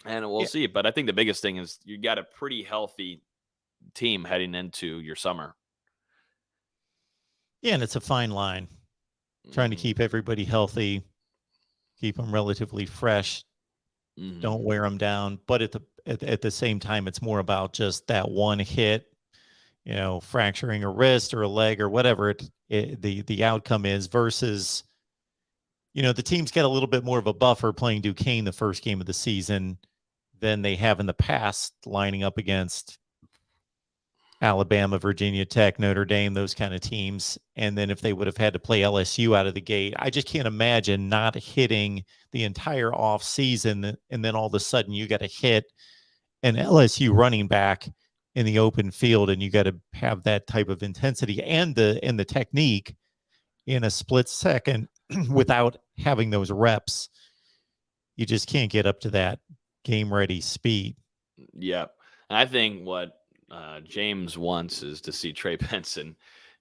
and we'll see. But I think the biggest thing is you got a pretty healthy team heading into your summer. Yeah, and it's a fine line. Trying to keep everybody healthy, keep them relatively fresh, don't wear them down. But at the same time, it's more about just that one hit, you know, fracturing a wrist or a leg or whatever the outcome is, versus, you know, the team's got a little bit more of a buffer playing Duquesne the first game of the season than they have in the past, lining up against Alabama, Virginia Tech, Notre Dame, those kind of teams. And then if they would have had to play LSU out of the gate, I just can't imagine not hitting the entire off season. And then all of a sudden you got to hit an LSU running back in the open field, and you got to have that type of intensity and the technique in a split second without having those reps. You just can't get up to that game ready speed. Yeah. I think what James wants is to see Trey Benson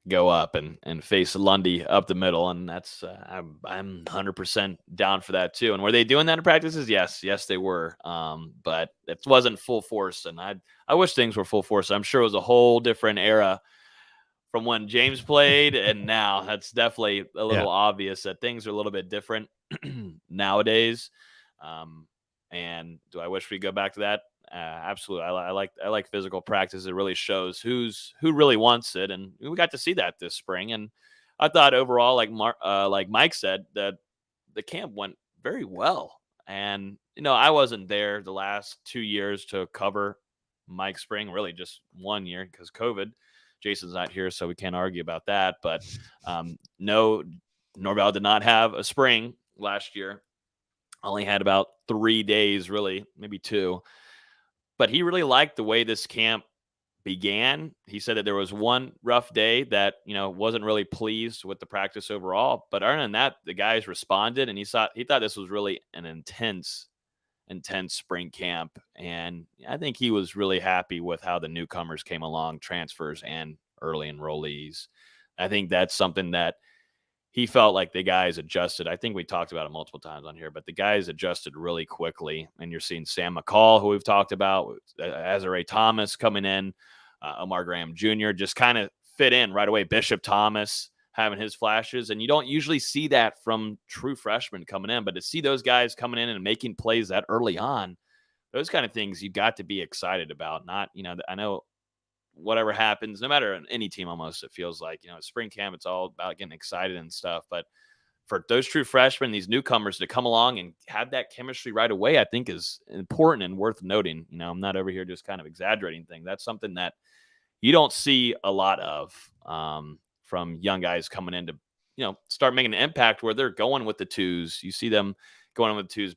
go up and face Lundy up the middle. And that's, I'm 100% down for that too. And were they doing that in practices? Yes, they were. But it wasn't full force. And I wish things were full force. I'm sure it was a whole different era from when James played and now. That's definitely a little obvious that things are a little bit different nowadays. And do I wish we go back to that? Absolutely. I like physical practice. It really shows who really wants it, and we got to see that this spring. And I thought overall, like Mike said, that the camp went very well. And you know, I wasn't there the last 2 years to cover Mike spring, really just 1 year because COVID. Jason's not here, so we can't argue about that. But no, Norvell did not have a spring last year. Only had about 3 days, really, maybe 2. But he really liked the way this camp began. He said that there was one rough day that, you know, wasn't really pleased with the practice overall. But other than that, the guys responded, and he thought this was really an intense spring camp. And I think he was really happy with how the newcomers came along, transfers and early enrollees. I think that's something that he felt like the guys adjusted. I think we talked about it multiple times on here, but the guys adjusted really quickly. And you're seeing Sam McCall, who we've talked about, Azare Thomas coming in, Omar Graham Jr. just kind of fit in right away. Bishop Thomas having his flashes. And you don't usually see that from true freshmen coming in, but to see those guys coming in and making plays that early on, those kind of things you got to be excited about. Not, you know, I know whatever happens, no matter on any team, almost, it feels like, you know, spring camp, it's all about getting excited and stuff. But for those true freshmen, these newcomers to come along and have that chemistry right away, I think is important and worth noting. You know, I'm not over here just kind of exaggerating things. That's something that you don't see a lot of from young guys coming in to, you know, start making an impact where they're going with the twos. You see them going with the twos,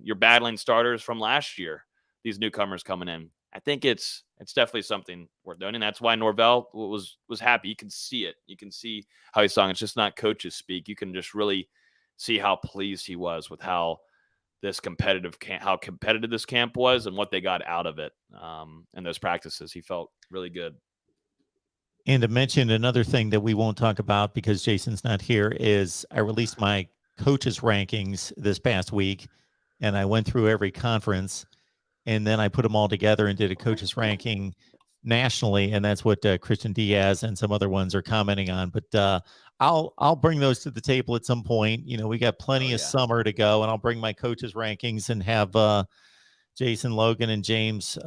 you're battling starters from last year, these newcomers coming in. I think it's definitely something worth doing, and that's why Norvell was happy. You can see it. You can see how he's sung. It's just not coaches speak. You can just really see how pleased he was with how this competitive this camp was and what they got out of it. And those practices, he felt really good. And to mention another thing that we won't talk about because Jason's not here is I released my coaches rankings this past week, and I went through every conference. And then I put them all together and did a coaches ranking nationally, and that's what Christian Diaz and some other ones are commenting on. But I'll bring those to the table at some point. You know, we got plenty of summer to go, and I'll bring my coaches rankings and have Jason, Logan, and James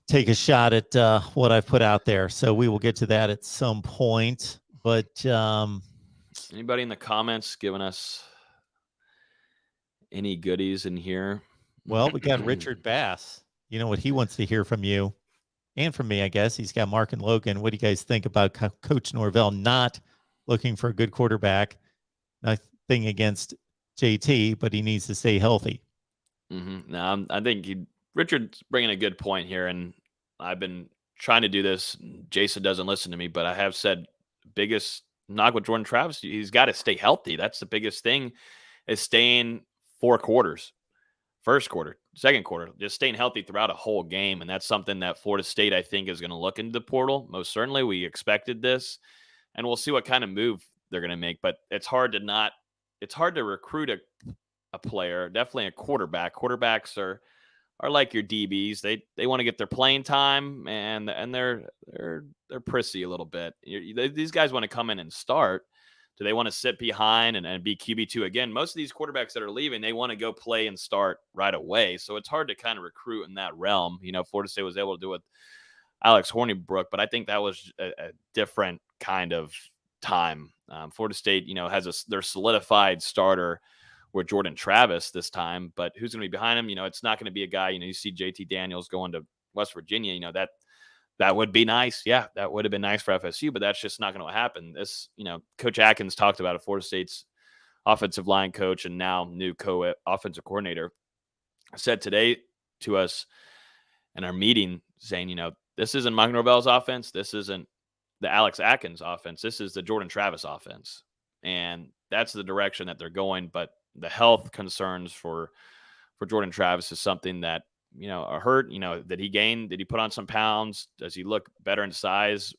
take a shot at what I've put out there. So we will get to that at some point. But anybody in the comments giving us any goodies in here? Well, we got Richard Bass. You know what he wants to hear from you and from me, I guess. He's got Mark and Logan. What do you guys think about Coach Norvell not looking for a good quarterback? Nothing against JT, but he needs to stay healthy. No, I think Richard's bringing a good point here, and I've been trying to do this. Jason doesn't listen to me, but I have said biggest knock with Jordan Travis, he's got to stay healthy. That's the biggest thing, is staying 4 quarters. first quarter, second quarter, just staying healthy throughout a whole game. And that's something that Florida State, I think, is going to look into the portal. Most certainly, we expected this, and we'll see what kind of move they're going to make. But it's hard to recruit a player, definitely a quarterback. Quarterbacks are like your DBs. They want to get their playing time, and they're prissy a little bit. These guys want to come in and start. Do they want to sit behind and be QB2 again? Most of these quarterbacks that are leaving, they want to go play and start right away. So it's hard to kind of recruit in that realm. Florida State was able to do it with Alex Hornibrook, but I think that was a different kind of time. Florida State, has their solidified starter with Jordan Travis this time, but who's going to be behind him? It's not going to be a guy, you see JT Daniels going to West Virginia, that would be nice. Yeah, that would have been nice for FSU, but that's just not going to happen. This, Coach Atkins talked about it, Florida State's offensive line coach and now new offensive coordinator, said today to us in our meeting saying, this isn't Mike Norvell's offense. This isn't the Alex Atkins offense. This is the Jordan Travis offense. And that's the direction that they're going. But the health concerns for Jordan Travis is something that, are hurt, that he gained. Did he put on some pounds? Does he look better in size,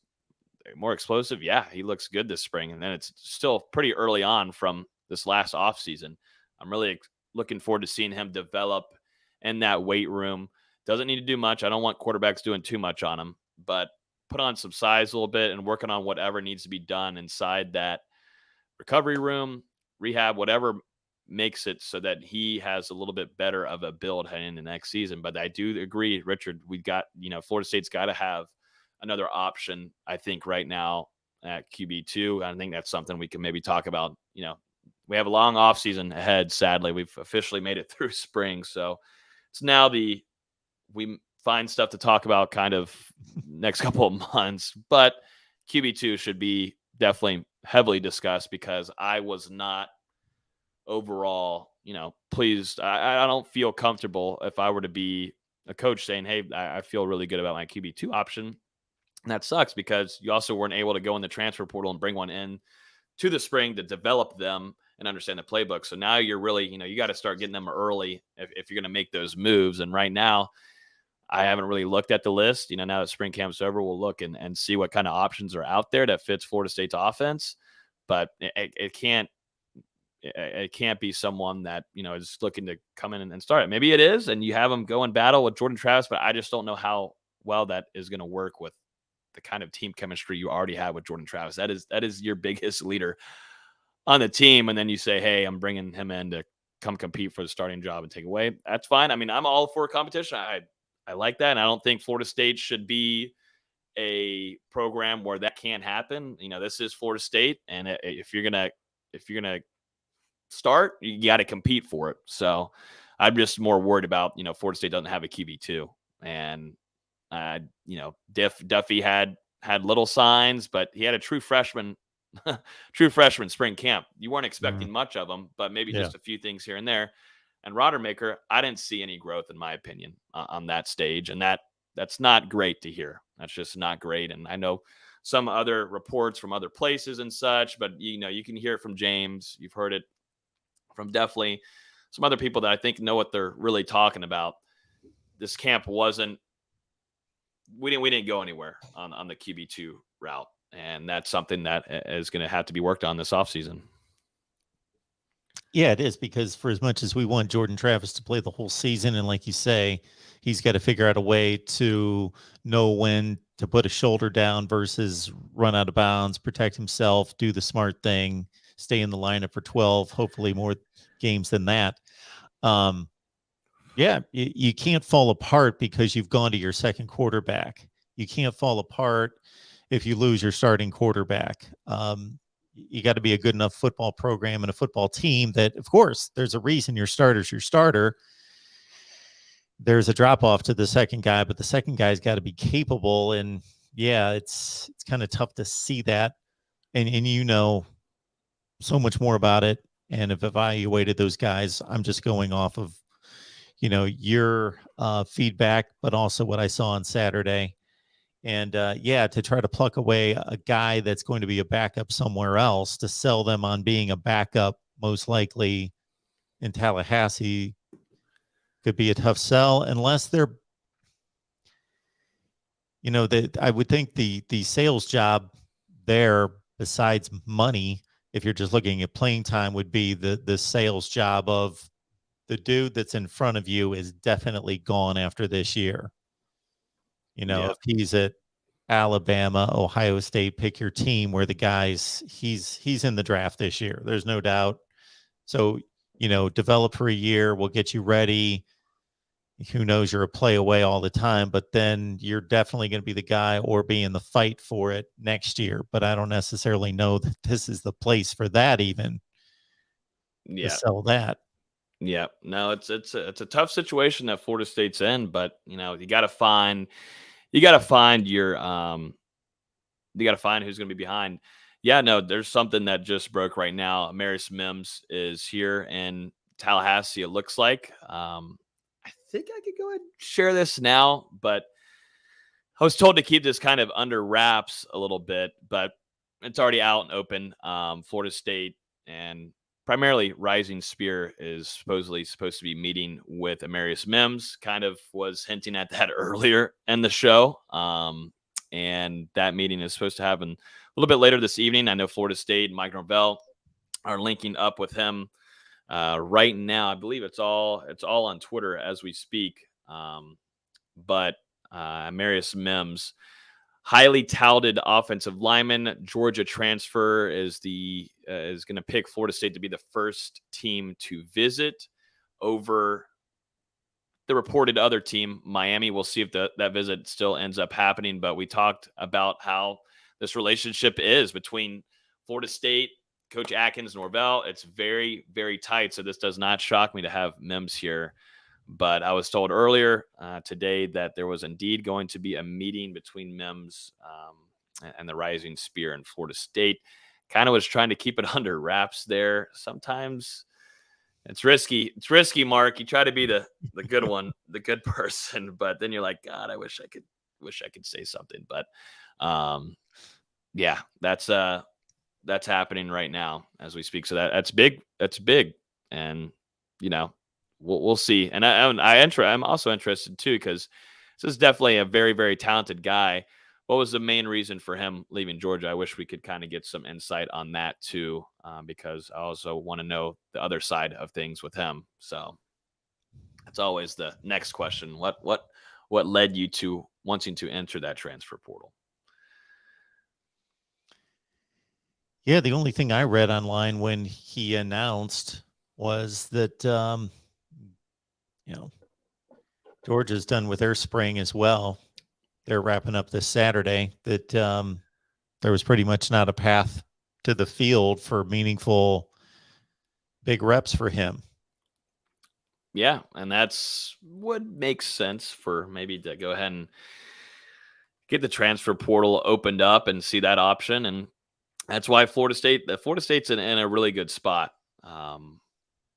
more explosive? Yeah, he looks good this spring. And then it's still pretty early on from this last offseason. I'm really looking forward to seeing him develop in that weight room. Doesn't need to do much. I don't want quarterbacks doing too much on him, but put on some size a little bit and working on whatever needs to be done inside that recovery room, rehab, whatever makes it so that he has a little bit better of a build heading into next season. But I do agree, Richard, we got, Florida State's got to have another option, I think, right now at QB2. I think that's something we can maybe talk about. We have a long off season ahead. Sadly, we've officially made it through spring. So it's now we find stuff to talk about kind of next couple of months, but QB2 should be definitely heavily discussed because I was not overall, pleased. I don't feel comfortable if I were to be a coach saying, hey, I feel really good about my QB2 option. And that sucks because you also weren't able to go in the transfer portal and bring one in to the spring to develop them and understand the playbook. So now you're really, you got to start getting them early if you're going to make those moves. And right now, I haven't really looked at the list. Now that spring camp's over, we'll look and see what kind of options are out there that fits Florida State's offense. But it can't be someone that, is looking to come in and start it. Maybe it is, and you have them go and battle with Jordan Travis, but I just don't know how well that is going to work with the kind of team chemistry you already have with Jordan Travis. That is your biggest leader on the team. And then you say, hey, I'm bringing him in to come compete for the starting job and take away. That's fine. I mean, I'm all for competition. I like that. And I don't think Florida State should be a program where that can't happen. This is Florida State. And if you're going to start, you got to compete for it. So I'm just more worried about, Florida State doesn't have a QB2. And, Duffy had little signs, but he had a true freshman spring camp. You weren't expecting much of him, but maybe just a few things here and there. And Rodemaker, I didn't see any growth, in my opinion, on that stage. And that's not great to hear. That's just not great. And I know some other reports from other places and such, but, you can hear it from James. You've heard it from definitely some other people that I think know what they're really talking about. This camp we didn't go anywhere on the QB2 route. And that's something that is going to have to be worked on this offseason. Yeah, it is, because for as much as we want Jordan Travis to play the whole season, and like you say, he's got to figure out a way to know when to put a shoulder down versus run out of bounds, protect himself, do the smart thing, stay in the lineup for 12, hopefully more games than that. You can't fall apart because you've gone to your second quarterback. You can't fall apart if you lose your starting quarterback. You got to be a good enough football program and a football team that, of course, there's a reason your starter's your starter. There's a drop off to the second guy, but the second guy's got to be capable. And yeah, it's kind of tough to see that. And so much more about it and have evaluated those guys. I'm just going off of, your feedback, but also what I saw on Saturday. And to try to pluck away a guy that's going to be a backup somewhere else to sell them on being a backup, most likely in Tallahassee could be a tough sell unless they're, I would think the sales job there, besides money, if you're just looking at playing time, would be the sales job of the dude that's in front of you is definitely gone after this year. If he's at Alabama, Ohio State, pick your team, where the guys he's in the draft this year. There's no doubt. So, develop for a year, we'll get you ready. Who knows, you're a play away all the time, but then you're definitely going to be the guy or be in the fight for it next year. But I don't necessarily know that this is the place for that even to sell that. Yeah, no, it's a tough situation that Florida State's in, but you got to find your you got to find who's going to be behind. Yeah, no, there's something that just broke right now. Amarius Mims is here in Tallahassee, it looks like. I think I could go ahead and share this now, but I was told to keep this kind of under wraps a little bit, but it's already out and open. Florida State and primarily Rising Spear is supposed to be meeting with Amarius Mims. Kind of was hinting at that earlier in the show. And that meeting is supposed to happen a little bit later this evening. I know Florida State and Mike Norvell are linking up with him right now. I believe it's all on Twitter as we speak. But Amarius Mims, highly touted offensive lineman, Georgia transfer, is going to pick Florida State to be the first team to visit over the reported other team, Miami. We'll see if that visit still ends up happening. But we talked about how this relationship is between Florida State, Coach Atkins, Norvell. It's very, very tight. So this does not shock me to have Mims here. But I was told earlier today that there was indeed going to be a meeting between Mims and the Rising Spear in Florida State. Kind of was trying to keep it under wraps there. Sometimes it's risky. It's risky, Mark. You try to be the good one, the good person, but then you're like, God, I wish I could say something. But yeah, that's happening right now as we speak. So that's big. That's big, and we'll see. And I'm also interested too, because this is definitely a very, very talented guy. What was the main reason for him leaving Georgia? I wish we could kind of get some insight on that too, because I also want to know the other side of things with him. So that's always the next question. What led you to wanting to enter that transfer portal? Yeah, the only thing I read online when he announced was that Georgia's done with their spring as well. They're wrapping up this Saturday. That there was pretty much not a path to the field for meaningful big reps for him. Yeah, and that's what makes sense for maybe to go ahead and get the transfer portal opened up and see that option. And that's why Florida State's in a really good spot.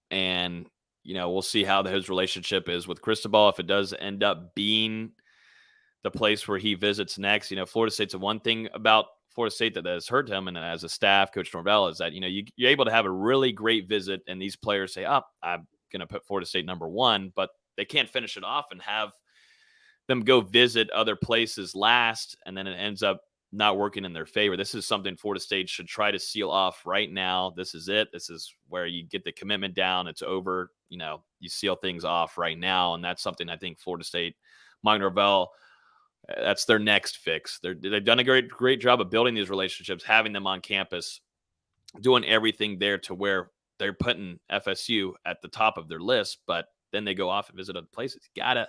And we'll see how his relationship is with Cristobal. If it does end up being the place where he visits next, Florida State's the one thing about Florida State that has hurt him, and as a staff, Coach Norvell, is that you're able to have a really great visit, and these players say, "Oh, I'm going to put Florida State number one," but they can't finish it off and have them go visit other places last, and then it ends up not working in their favor. This is something Florida State should try to seal off right now. This is it. This is where you get the commitment down. It's over. You seal things off right now, and that's something I think Florida State, Mike Norvell, that's their next fix. They've done a great job of building these relationships, having them on campus, doing everything there to where they're putting FSU at the top of their list, but then they go off and visit other places. Gotta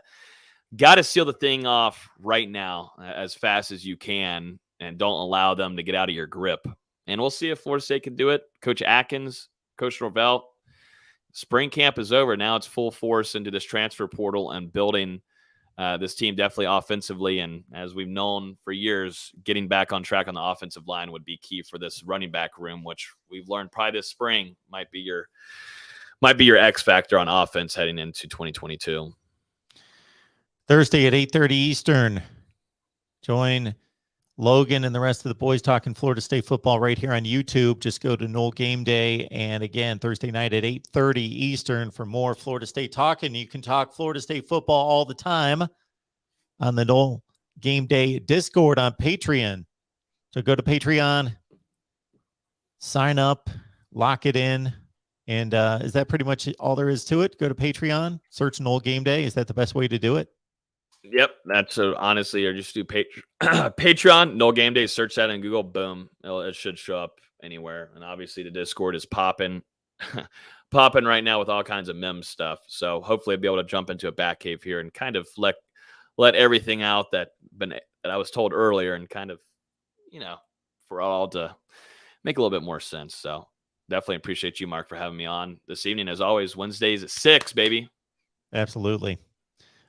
seal the thing off right now as fast as you can, and don't allow them to get out of your grip. And we'll see if Florida State can do it. Coach Atkins, Coach Norvell, spring camp is over. Now it's full force into this transfer portal and building this team definitely offensively. And as we've known for years, getting back on track on the offensive line would be key for this running back room, which we've learned probably this spring might be your X factor on offense heading into 2022. Thursday at 8:30 Eastern, join Logan and the rest of the boys talking Florida State football right here on YouTube. Just go to Knoll Game Day. And again, Thursday night at 8:30 Eastern for more Florida State talking. You can talk Florida State football all the time on the Knoll Game Day Discord on Patreon. So go to Patreon, sign up, lock it in. And is that pretty much all there is to it? Go to Patreon, search Knoll Game Day. Is that the best way to do it? Yep, that's honestly, or just do Patreon, Knoll Game Day. Search that in Google. Boom, it should show up anywhere. And obviously, the Discord is popping, popping right now with all kinds of meme stuff. So hopefully, I'll be able to jump into a back cave here and kind of let everything out that I was told earlier, and kind of, for all to make a little bit more sense. So definitely appreciate you, Mark, for having me on this evening. As always, Wednesdays at 6, baby. Absolutely.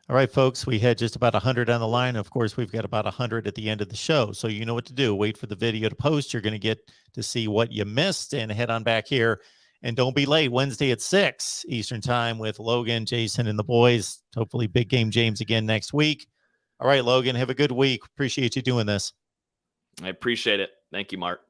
All right, folks, we had just about 100 on the line. Of course, we've got about 100 at the end of the show. So you know what to do. Wait for the video to post. You're going to get to see what you missed, and head on back here. And don't be late. Wednesday at 6 Eastern time with Logan, Jason, and the boys. Hopefully Big Game James again next week. All right, Logan, have a good week. Appreciate you doing this. I appreciate it. Thank you, Mark.